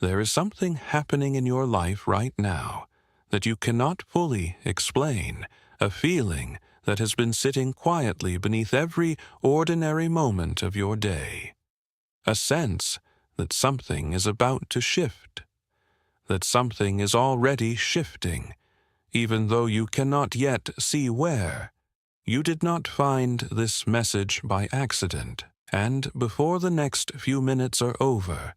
There is something happening in your life right now that you cannot fully explain, a feeling that has been sitting quietly beneath every ordinary moment of your day. A sense that something is about to shift, that something is already shifting, even though you cannot yet see where. You did not find this message by accident, and before the next few minutes are over,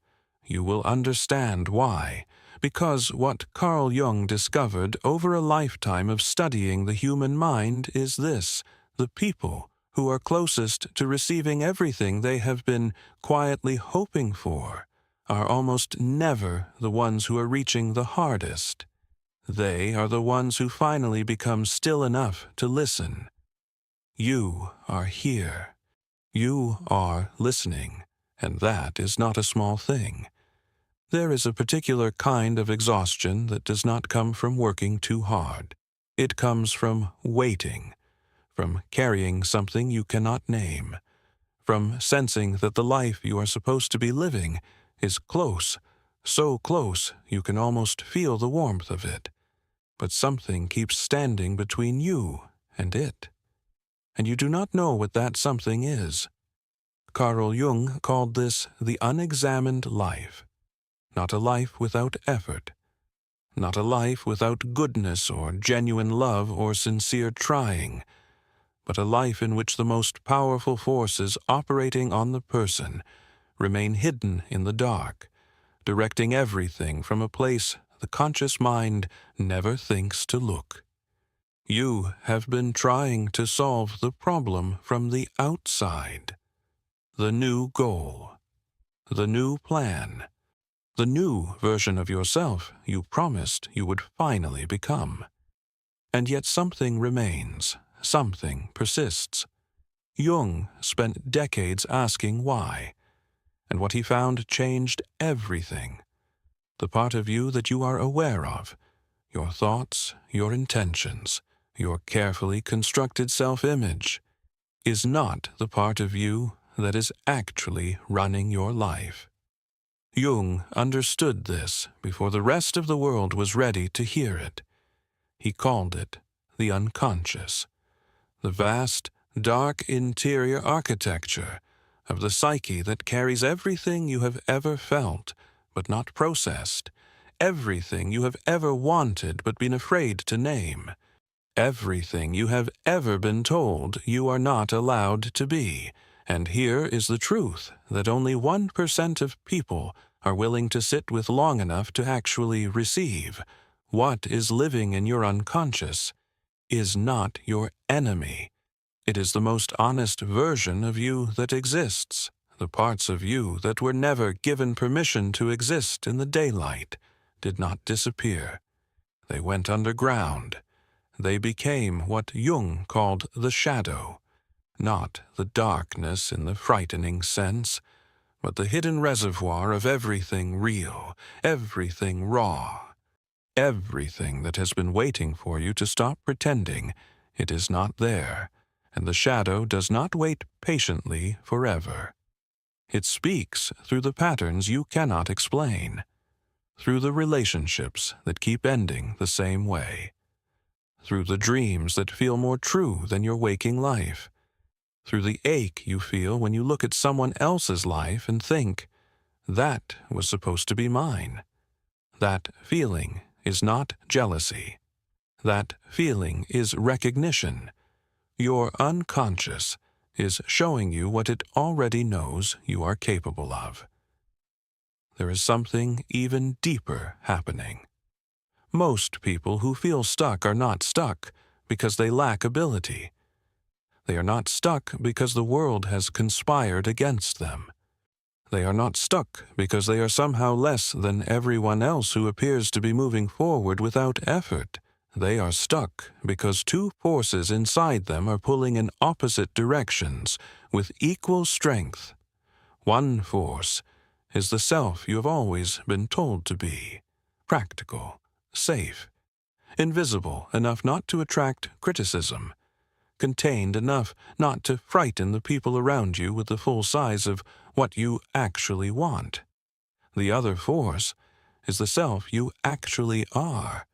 you will understand why, because what Carl Jung discovered over a lifetime of studying the human mind is this: the people who are closest to receiving everything they have been quietly hoping for are almost never the ones who are reaching the hardest. They are the ones who finally become still enough to listen. You are here. You are listening, and that is not a small thing. There is a particular kind of exhaustion that does not come from working too hard. It comes from waiting, from carrying something you cannot name, from sensing that the life you are supposed to be living is close, so close you can almost feel the warmth of it. But something keeps standing between you and it, and you do not know what that something is. Carl Jung called this the unexamined life. Not a life without effort, not a life without goodness or genuine love or sincere trying, but a life in which the most powerful forces operating on the person remain hidden in the dark, directing everything from a place the conscious mind never thinks to look. You have been trying to solve the problem from the outside. The new goal, the new plan, the new version of yourself you promised you would finally become. And yet something remains, something persists. Jung spent decades asking why, and what he found changed everything. The part of you that you are aware of, your thoughts, your intentions, your carefully constructed self-image, is not the part of you that is actually running your life. Jung understood this before the rest of the world was ready to hear it. He called it the unconscious, the vast, dark interior architecture of the psyche that carries everything you have ever felt but not processed, everything you have ever wanted but been afraid to name, everything you have ever been told you are not allowed to be. And here is the truth that only 1% of people are willing to sit with long enough to actually receive. What is living in your unconscious is not your enemy. It is the most honest version of you that exists. The parts of you that were never given permission to exist in the daylight did not disappear. They went underground. They became what Jung called the shadow, not the darkness in the frightening sense, but the hidden reservoir of everything real, everything raw, everything that has been waiting for you to stop pretending it is not there, and the shadow does not wait patiently forever. It speaks through the patterns you cannot explain, through the relationships that keep ending the same way, through the dreams that feel more true than your waking life, through the ache you feel when you look at someone else's life and think, that was supposed to be mine. That feeling is not jealousy. That feeling is recognition. Your unconscious is showing you what it already knows you are capable of. There is something even deeper happening. Most people who feel stuck are not stuck because they lack ability. They are not stuck because the world has conspired against them. They are not stuck because they are somehow less than everyone else who appears to be moving forward without effort. They are stuck because two forces inside them are pulling in opposite directions with equal strength. One force is the self you have always been told to be: practical, safe, invisible enough not to attract criticism, contained enough not to frighten the people around you with the full size of what you actually want. The other force is the self you actually are,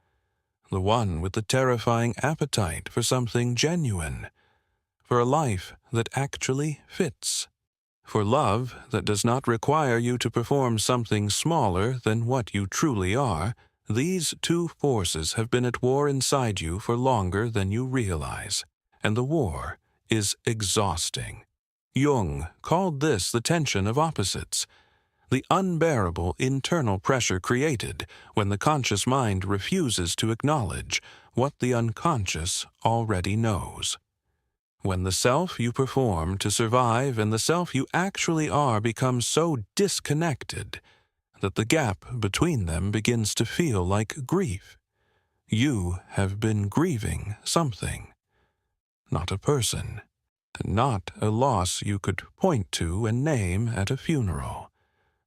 the one with the terrifying appetite for something genuine, for a life that actually fits, for love that does not require you to perform something smaller than what you truly are. These two forces have been at war inside you for longer than you realize, and the war is exhausting. Jung called this the tension of opposites, the unbearable internal pressure created when the conscious mind refuses to acknowledge what the unconscious already knows. When the self you perform to survive and the self you actually are become so disconnected that the gap between them begins to feel like grief, you have been grieving something, not a person, not a loss you could point to and name at a funeral.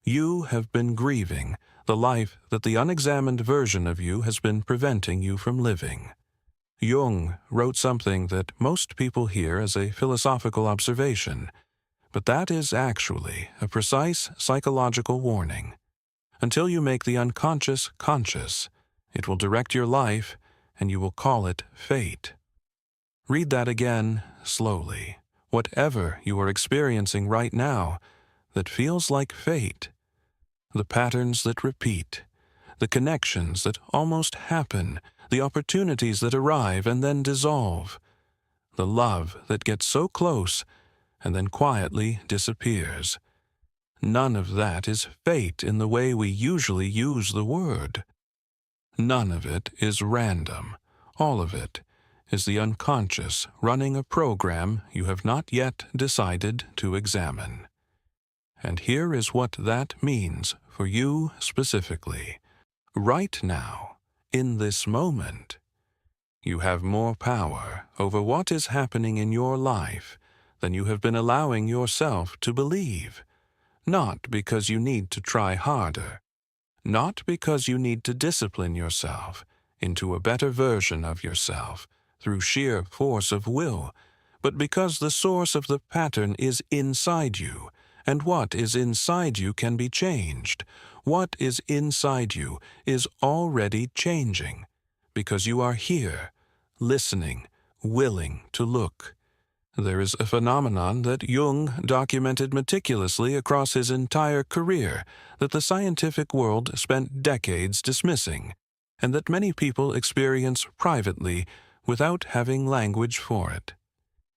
You have been grieving the life that the unexamined version of you has been preventing you from living. Jung wrote something that most people hear as a philosophical observation, but that is actually a precise psychological warning. Until you make the unconscious conscious, it will direct your life, and you will call it fate. Read that again slowly. Whatever you are experiencing right now that feels like fate, the patterns that repeat, the connections that almost happen, the opportunities that arrive and then dissolve, the love that gets so close and then quietly disappears. None of that is fate in the way we usually use the word. None of it is random. All of it is the unconscious running a program you have not yet decided to examine. And here is what that means for you specifically. Right now, in this moment, you have more power over what is happening in your life than you have been allowing yourself to believe. Not because you need to try harder, not because you need to discipline yourself into a better version of yourself through sheer force of will, but because the source of the pattern is inside you, and what is inside you can be changed. What is inside you is already changing, because you are here, listening, willing to look. There is a phenomenon that Jung documented meticulously across his entire career that the scientific world spent decades dismissing, and that many people experience privately without having language for it.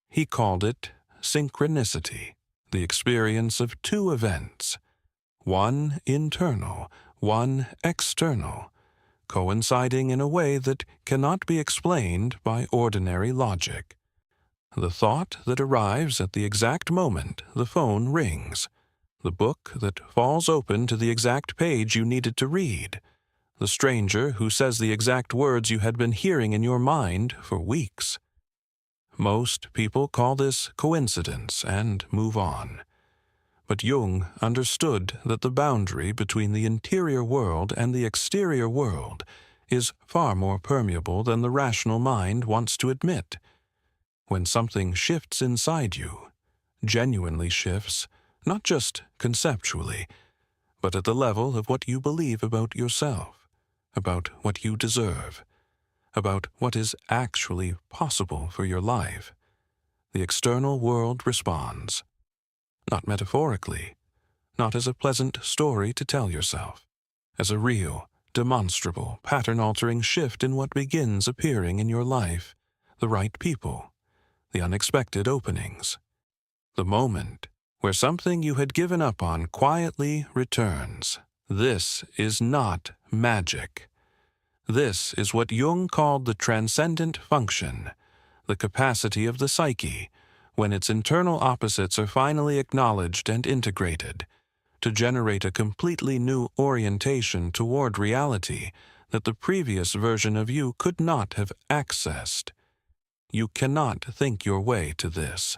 He called it synchronicity, the experience of two events, one internal, one external, coinciding in a way that cannot be explained by ordinary logic. The thought that arrives at the exact moment the phone rings, the book that falls open to the exact page you needed to read, the stranger who says the exact words you had been hearing in your mind for weeks. Most people call this coincidence and move on. But Jung understood that the boundary between the interior world and the exterior world is far more permeable than the rational mind wants to admit. When something shifts inside you, genuinely shifts, not just conceptually, but at the level of what you believe about yourself, about what you deserve, about what is actually possible for your life, the external world responds. Not metaphorically, not as a pleasant story to tell yourself, as a real, demonstrable, pattern-altering shift in what begins appearing in your life, the right people, the unexpected openings. The moment where something you had given up on quietly returns. This is not magic. This is what Jung called the transcendent function, the capacity of the psyche, when its internal opposites are finally acknowledged and integrated, to generate a completely new orientation toward reality that the previous version of you could not have accessed. You cannot think your way to this.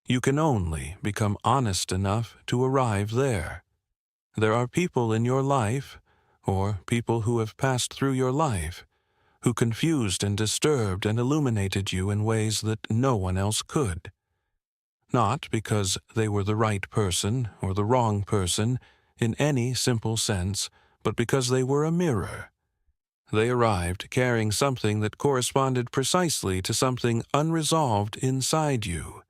You can only become honest enough to arrive there. There are people in your life, or people who have passed through your life, who confused and disturbed and illuminated you in ways that no one else could. Not because they were the right person or the wrong person in any simple sense, but because they were a mirror. They arrived carrying something that corresponded precisely to something unresolved inside you,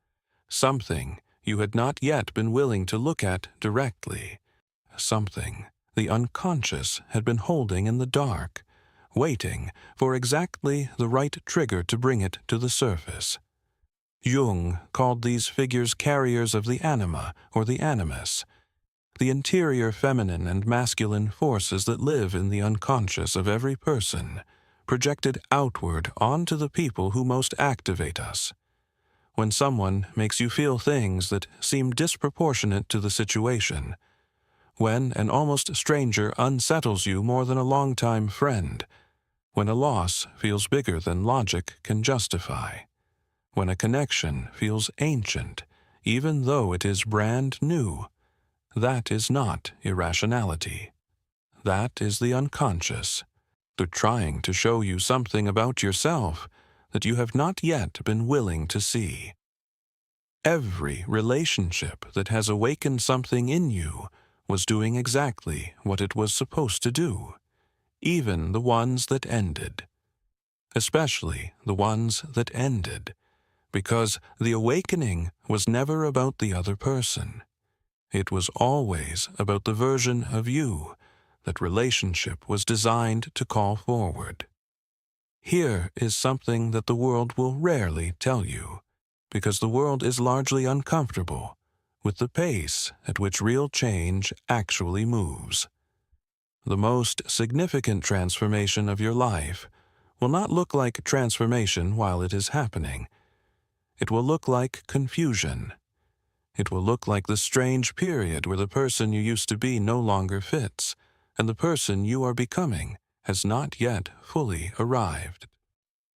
something you had not yet been willing to look at directly, something the unconscious had been holding in the dark, waiting for exactly the right trigger to bring it to the surface. Jung called these figures carriers of the anima or the animus, the interior feminine and masculine forces that live in the unconscious of every person, projected outward onto the people who most activate us. When someone makes you feel things that seem disproportionate to the situation, when an almost stranger unsettles you more than a longtime friend, when a loss feels bigger than logic can justify, when a connection feels ancient, even though it is brand new, that is not irrationality. That is the unconscious, trying to show you something about yourself that you have not yet been willing to see. Every relationship that has awakened something in you was doing exactly what it was supposed to do, even the ones that ended. Especially the ones that ended, because the awakening was never about the other person. It was always about the version of you that relationship was designed to call forward. Here is something that the world will rarely tell you, because the world is largely uncomfortable with the pace at which real change actually moves. The most significant transformation of your life will not look like transformation while it is happening. It will look like confusion. It will look like the strange period where the person you used to be no longer fits, and the person you are becoming has not yet fully arrived.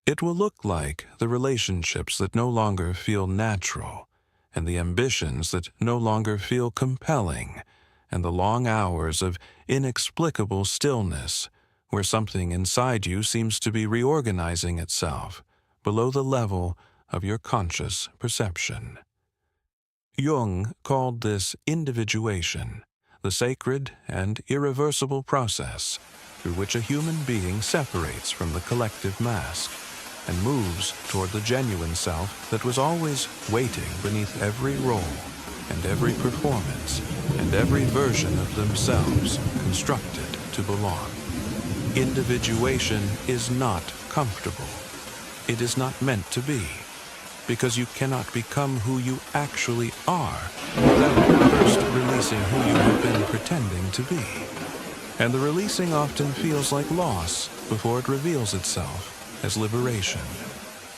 It will look like the relationships that no longer feel natural, and the ambitions that no longer feel compelling, and the long hours of inexplicable stillness where something inside you seems to be reorganizing itself below the level of your conscious perception. Jung called this individuation, the sacred and irreversible process through which a human being separates from the collective mask and moves toward the genuine self that was always waiting beneath every role and every performance and every version of themselves constructed to belong. Individuation is not comfortable. It is not meant to be, because you cannot become who you actually are without first releasing who you have been pretending to be. And the releasing often feels like loss before it reveals itself as liberation.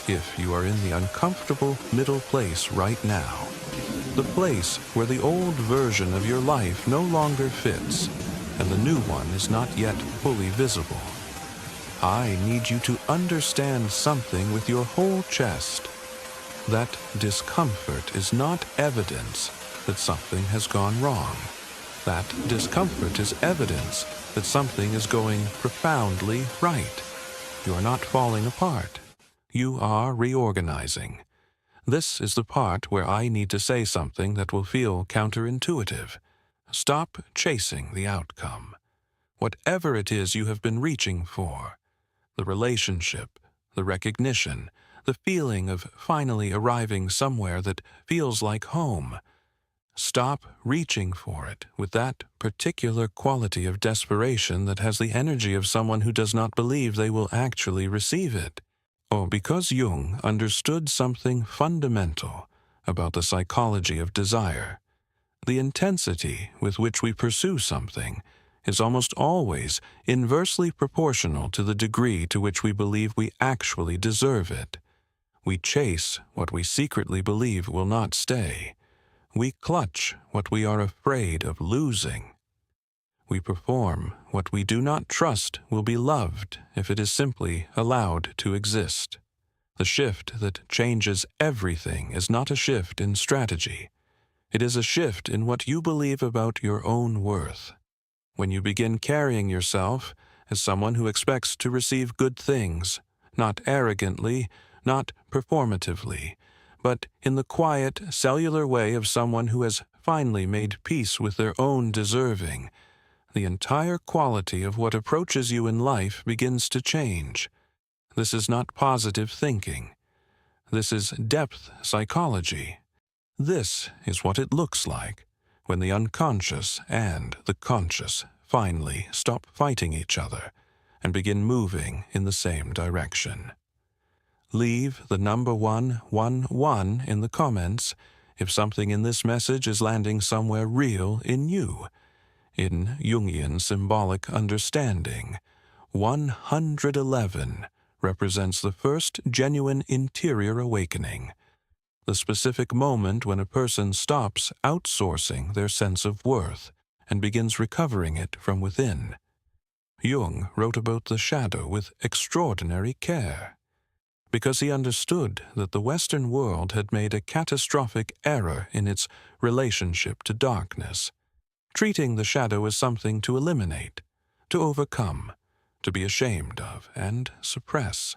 If you are in the uncomfortable middle place right now, the place where the old version of your life no longer fits and the new one is not yet fully visible, I need you to understand something with your whole chest. That discomfort is not evidence that something has gone wrong. That discomfort is evidence that something is going profoundly right. You are not falling apart. You are reorganizing. This is the part where I need to say something that will feel counterintuitive. Stop chasing the outcome. Whatever it is you have been reaching for, the relationship, the recognition, the feeling of finally arriving somewhere that feels like home. Stop reaching for it with that particular quality of desperation that has the energy of someone who does not believe they will actually receive it. Oh, because Jung understood something fundamental about the psychology of desire. The intensity with which we pursue something is almost always inversely proportional to the degree to which we believe we actually deserve it. We chase what we secretly believe will not stay. We clutch what we are afraid of losing. We perform what we do not trust will be loved if it is simply allowed to exist. The shift that changes everything is not a shift in strategy. It is a shift in what you believe about your own worth. When you begin carrying yourself as someone who expects to receive good things, not arrogantly, not performatively, but in the quiet, cellular way of someone who has finally made peace with their own deserving, the entire quality of what approaches you in life begins to change. This is not positive thinking. This is depth psychology. This is what it looks like when the unconscious and the conscious finally stop fighting each other and begin moving in the same direction. Leave the number 111 in the comments if something in this message is landing somewhere real in you. In Jungian symbolic understanding, 111 represents the first genuine interior awakening, the specific moment when a person stops outsourcing their sense of worth and begins recovering it from within. Jung wrote about the shadow with extraordinary care, because he understood that the Western world had made a catastrophic error in its relationship to darkness, treating the shadow as something to eliminate, to overcome, to be ashamed of, and suppress.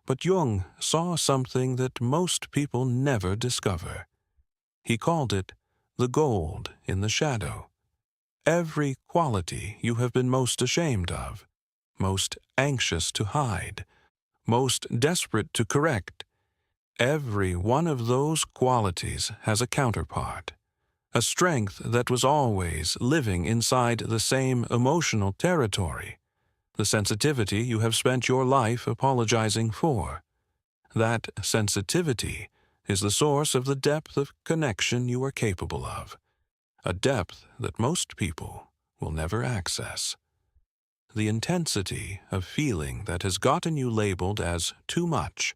But Jung saw something that most people never discover. He called it the gold in the shadow. Every quality you have been most ashamed of, most anxious to hide, most desperate to correct, every one of those qualities has a counterpart, a strength that was always living inside the same emotional territory, the sensitivity you have spent your life apologizing for. That sensitivity is the source of the depth of connection you are capable of, a depth that most people will never access. The intensity of feeling that has gotten you labeled as too much,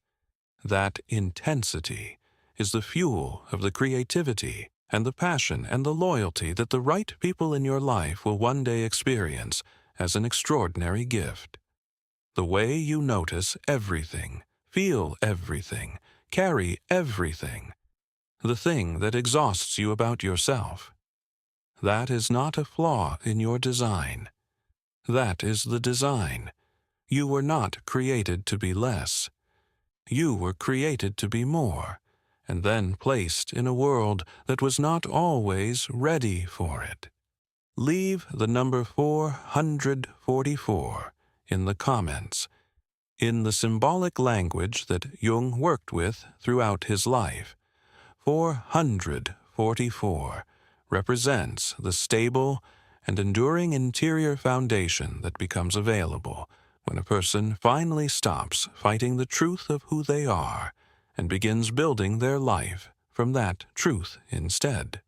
that intensity is the fuel of the creativity and the passion and the loyalty that the right people in your life will one day experience as an extraordinary gift. The way you notice everything, feel everything, carry everything, the thing that exhausts you about yourself, that is not a flaw in your design. That is the design. You were not created to be less. You were created to be more, and then placed in a world that was not always ready for it. Leave the number 444 in the comments, in the symbolic language that Jung worked with throughout his life. 444 represents the stable and enduring interior foundation that becomes available when a person finally stops fighting the truth of who they are and begins building their life from that truth instead.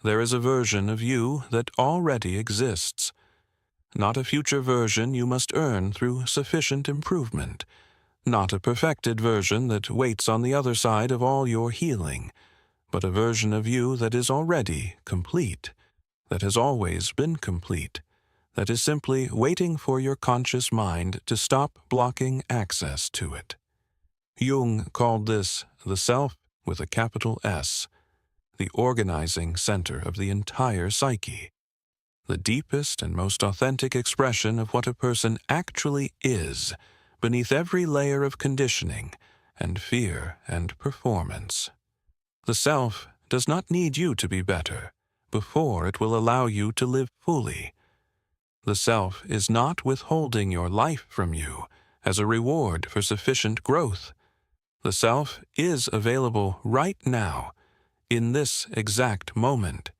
There is a version of you that already exists, not a future version you must earn through sufficient improvement, not a perfected version that waits on the other side of all your healing, but a version of you that is already complete, that has always been complete, that is simply waiting for your conscious mind to stop blocking access to it. Jung called this the self with a capital S, the organizing center of the entire psyche, the deepest and most authentic expression of what a person actually is beneath every layer of conditioning and fear and performance. The self does not need you to be better before it will allow you to live fully. The self is not withholding your life from you as a reward for sufficient growth. The self is available right now, in this exact moment,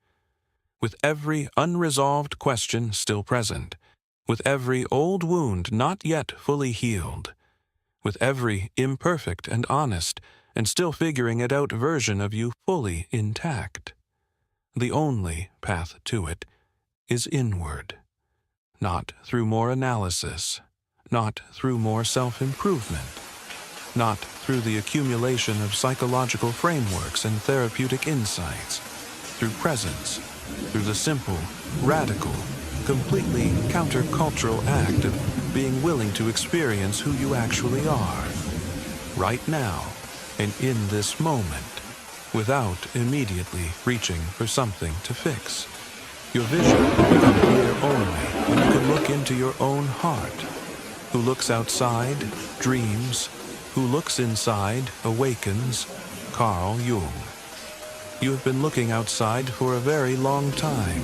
with every unresolved question still present, with every old wound not yet fully healed, with every imperfect and honest and still figuring it out version of you fully intact. The only path to it is inward, not through more analysis, not through more self-improvement, not through the accumulation of psychological frameworks and therapeutic insights, through presence, through the simple, radical, completely countercultural act of being willing to experience who you actually are, right now and in this moment, without immediately reaching for something to fix. Your vision will become clear only when you can look into your own heart. Who looks outside, dreams. Who looks inside, awakens. Carl Jung. You have been looking outside for a very long time.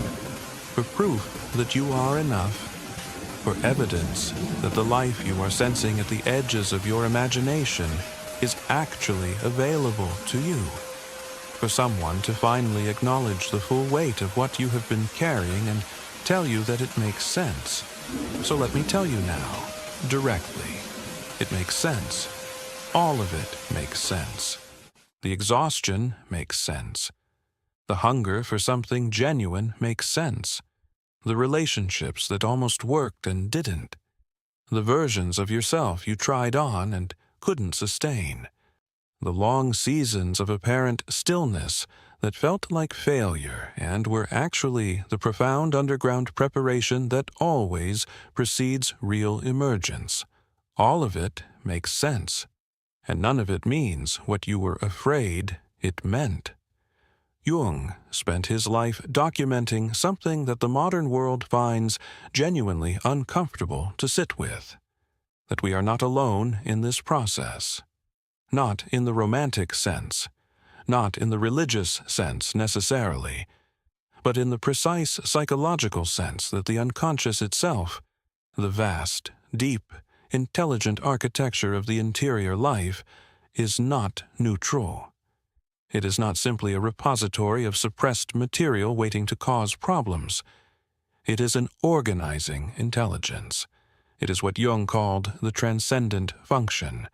for proof that you are enough, for evidence that the life you are sensing at the edges of your imagination is actually available to you, for someone to finally acknowledge the full weight of what you have been carrying and tell you that it makes sense. So let me tell you now, directly. It makes sense. All of it makes sense. The exhaustion makes sense. The hunger for something genuine makes sense. The relationships that almost worked and didn't. The versions of yourself you tried on and couldn't sustain. The long seasons of apparent stillness that felt like failure and were actually the profound underground preparation that always precedes real emergence. All of it makes sense, and none of it means what you were afraid it meant. Jung spent his life documenting something that the modern world finds genuinely uncomfortable to sit with, that we are not alone in this process. Not in the romantic sense, not in the religious sense necessarily, but in the precise psychological sense that the unconscious itself, the vast, deep, intelligent architecture of the interior life, is not neutral. It is not simply a repository of suppressed material waiting to cause problems. It is an organizing intelligence. It is what Jung called the transcendent function,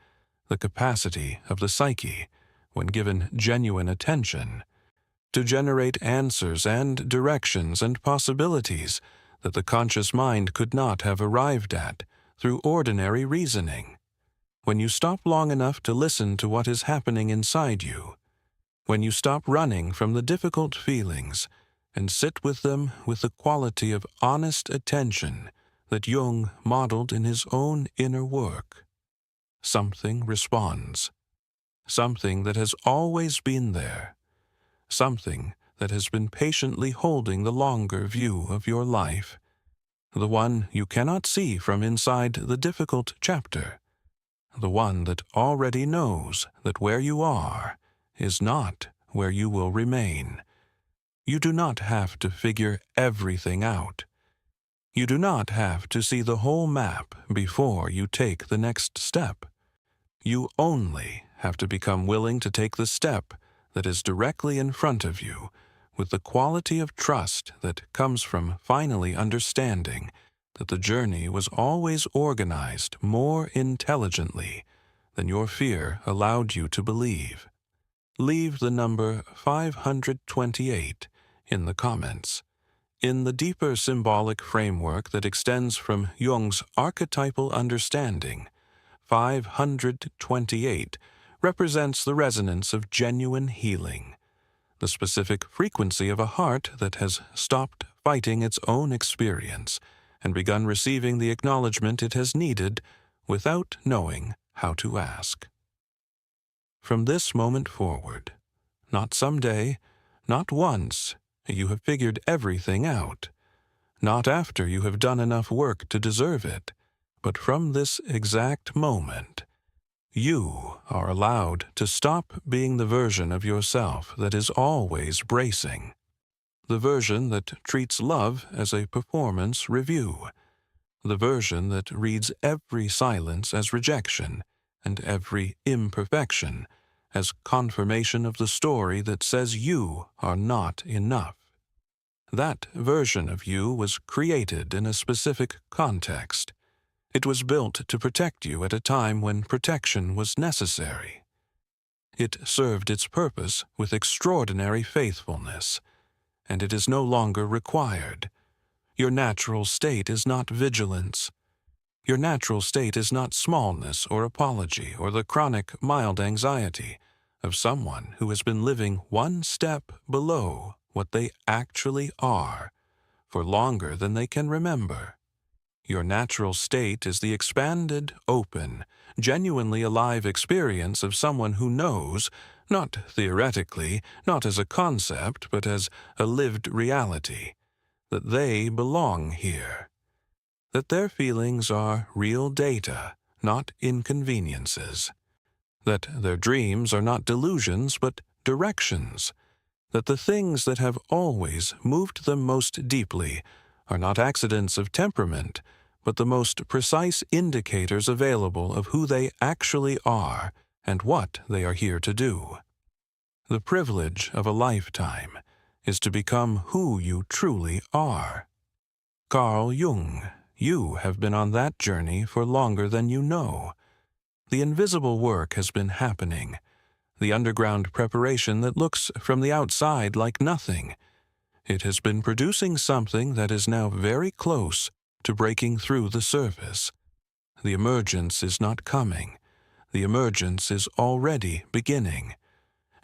the capacity of the psyche, when given genuine attention, to generate answers and directions and possibilities that the conscious mind could not have arrived at through ordinary reasoning. When you stop long enough to listen to what is happening inside you, when you stop running from the difficult feelings and sit with them with the quality of honest attention that Jung modeled in his own inner work, something responds. Something that has always been there. Something that has been patiently holding the longer view of your life, the one you cannot see from inside the difficult chapter, the one that already knows that where you are is not where you will remain. You do not have to figure everything out. You do not have to see the whole map before you take the next step. You only have to become willing to take the step that is directly in front of you with the quality of trust that comes from finally understanding that the journey was always organized more intelligently than your fear allowed you to believe. Leave the number 528 in the comments. In the deeper symbolic framework that extends from Jung's archetypal understanding, 528 represents the resonance of genuine healing, the specific frequency of a heart that has stopped fighting its own experience and begun receiving the acknowledgement it has needed without knowing how to ask. From this moment forward, not someday, not once, you have figured everything out, not after you have done enough work to deserve it, but from this exact moment, you are allowed to stop being the version of yourself that is always bracing, the version that treats love as a performance review, the version that reads every silence as rejection and every imperfection as confirmation of the story that says you are not enough. That version of you was created in a specific context. It was built to protect you at a time when protection was necessary. It served its purpose with extraordinary faithfulness, and it is no longer required. Your natural state is not vigilance. Your natural state is not smallness or apology or the chronic mild anxiety of someone who has been living one step below what they actually are for longer than they can remember. Your natural state is the expanded, open, genuinely alive experience of someone who knows, not theoretically, not as a concept, but as a lived reality, that they belong here, that their feelings are real data, not inconveniences, that their dreams are not delusions, but directions, that the things that have always moved them most deeply are not accidents of temperament, but the most precise indicators available of who they actually are and what they are here to do. The privilege of a lifetime is to become who you truly are. Carl Jung, you have been on that journey for longer than you know. The invisible work has been happening, the underground preparation that looks from the outside like nothing. It has been producing something that is now very close to breaking through the surface. The emergence is not coming. The emergence is already beginning.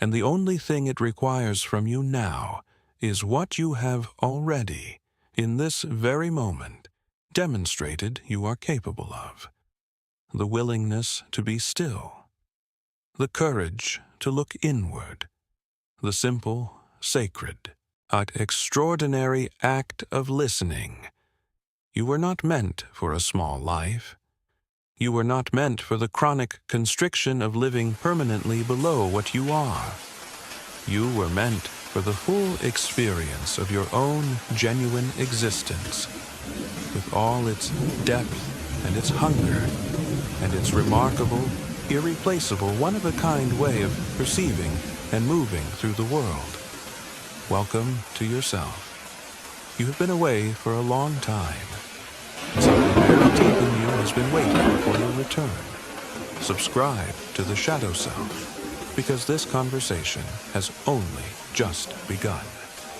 And the only thing it requires from you now is what you have already, in this very moment, demonstrated you are capable of. The willingness to be still. The courage to look inward. The simple, sacred, extraordinary act of listening. You were not meant for a small life. You were not meant for the chronic constriction of living permanently below what you are. You were meant for the full experience of your own genuine existence, with all its depth and its hunger, and its remarkable, irreplaceable, one-of-a-kind way of perceiving and moving through the world. Welcome to yourself. You have been away for a long time. Something very deep in you has been waiting for your return. Subscribe to the Shadow Self, because this conversation has only just begun.